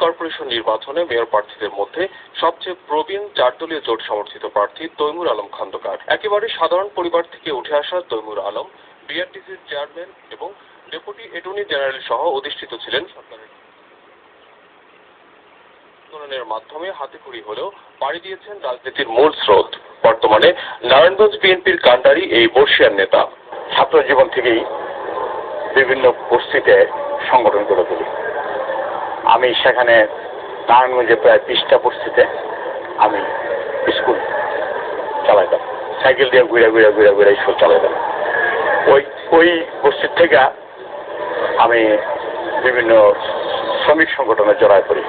Corporation নির্বাচনে mayor প্রার্থীদের মধ্যে সবচেয়ে প্রবীণ 4 দলীয় জোট সমর্থিত প্রার্থী তৈমুর আলম খন্দকার। একেবারে সাধারণ পরিবার থেকে উঠে আসা তৈমুর আলম বিআরটিসির চেয়ারম্যান এবং ডেপুটি অ্যাটর্নি জেনারেল সহ অধিষ্ঠিত ছিলেন সরকারের আন্দোলনের মাধ্যমে হাতেখড়ি হলেও পাড়ি দিয়েছেন রাজনীতির মূল স্রোত। বর্তমানে নারায়ণগঞ্জ বিএনপির কাণ্ডারি এই বর্ষিয়ান নেতা। ছাত্র জীবন থেকেই বিভিন্ন বস্তিতে সংগঠন গড়ে তুলি। আমি সেখানে নারায়ণগঞ্জে প্রায় 20টা বস্তিতে আমি স্কুল চালাইতাম, সাইকেল দিয়ে ঘুরে স্কুল চালাইতাম। ওই বস্তির থেকে আমি বিভিন্ন শ্রমিক সংগঠনে জড়ায় পড়ি।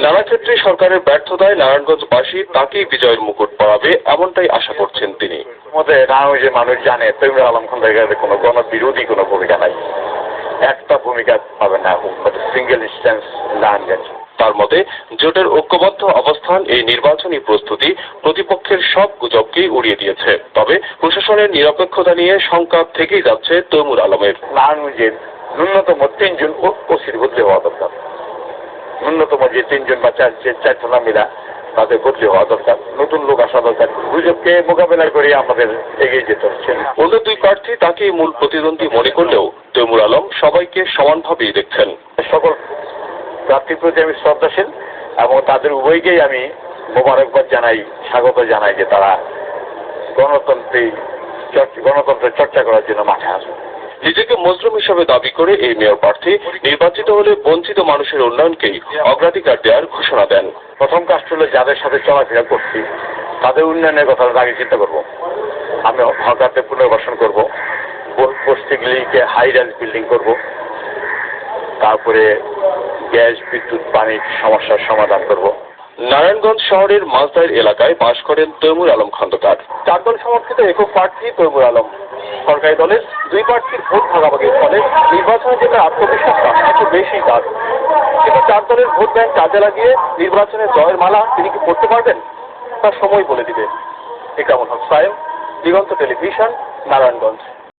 নানা ক্ষেত্রে সরকারের ব্যর্থতায় নারায়ণগঞ্জবাসী তাকেই বিজয়ের মুকুট পরাবে এমনটাই আশা করছেন তিনি। নারায়ণগঞ্জের মানুষ জানে তৈমুর আলম খন্দকারের কোনো গণবিরোধী কোনো ভূমিকা নাই, একটা ভূমিকা পাবে না, সিঙ্গেল ইনস্ট্যান্স নারায়ণগঞ্জ। তার মতে জোটের ঐক্যবদ্ধ অবস্থান এই নির্বাচনী প্রস্তুতি প্রতিপক্ষের সব গুজবকেই উড়িয়ে দিয়েছে। তবে প্রশাসনের নিরপেক্ষতা নিয়ে শঙ্কা থেকেই যাচ্ছে তৈমুর আলমের। নারায়ণগঞ্জের ন্যূনতম 3 জন ওসির বদলি হওয়া দরকার। ন্যূনতম যে 3 জন বা 4 জনামিরা তাদের বদলি হওয়া দরকার, নতুন লোক আসা দরকার। গুজবকে মোকাবেলা করে আমাদের এগিয়ে যেতে হচ্ছে। অন্য দুই প্রার্থী তাকে মূল প্রতিদ্বন্দ্বী মনে করলেও তৈমুর আলম সবাইকে সমানভাবেই দেখছেন। সকল প্রার্থীর প্রতি আমি শ্রদ্ধাশীল এবং তাদের উভয়কেই আমি মোবারকবাদ জানাই, স্বাগত জানাই যে তারা গণতন্ত্রের চর্চা করার জন্য মাঠে আসবে। নিজেকে মজলুম হিসেবে দাবি করে এই মেয়র প্রার্থী নির্বাচিত হলে বঞ্চিত মানুষের উন্নয়নকেই অগ্রাধিকার দেওয়ার ঘোষণা দেন। প্রথম কাজটা হলো যাদের সাথে চলাফেরা করছি তাদের উন্নয়নের কথা আগে চিন্তা করব। আমি হকারদের পুনর্বাসন করব, বস্তিগুলিকে হাই রাইজ বিল্ডিং করব, তারপরে গ্যাস বিদ্যুৎ পানির সমস্যার সমাধান করব। নারায়ণগঞ্জ শহরের মাঝদাইর এলাকায় বাস করেন তৈমুর আলম খন্দকার। 4 দল সমর্থিত একক প্রার্থী তৈমুর আলম। সরকারি দলের 2 প্রার্থীর ভোট ভাগাভাগির ফলে নির্বাচনে জেতার আত্মবিশ্বাসটা একটু বেশি তার। কিন্তু 4 দলের ভোট ব্যাংক কাজে লাগিয়ে নির্বাচনে জয়ের মালা তিনি কি পড়তে পারবেন তার সময় বলে দিবে। ইকরামুল হক সায়েম, দিগন্ত টেলিভিশন, নারায়ণগঞ্জ।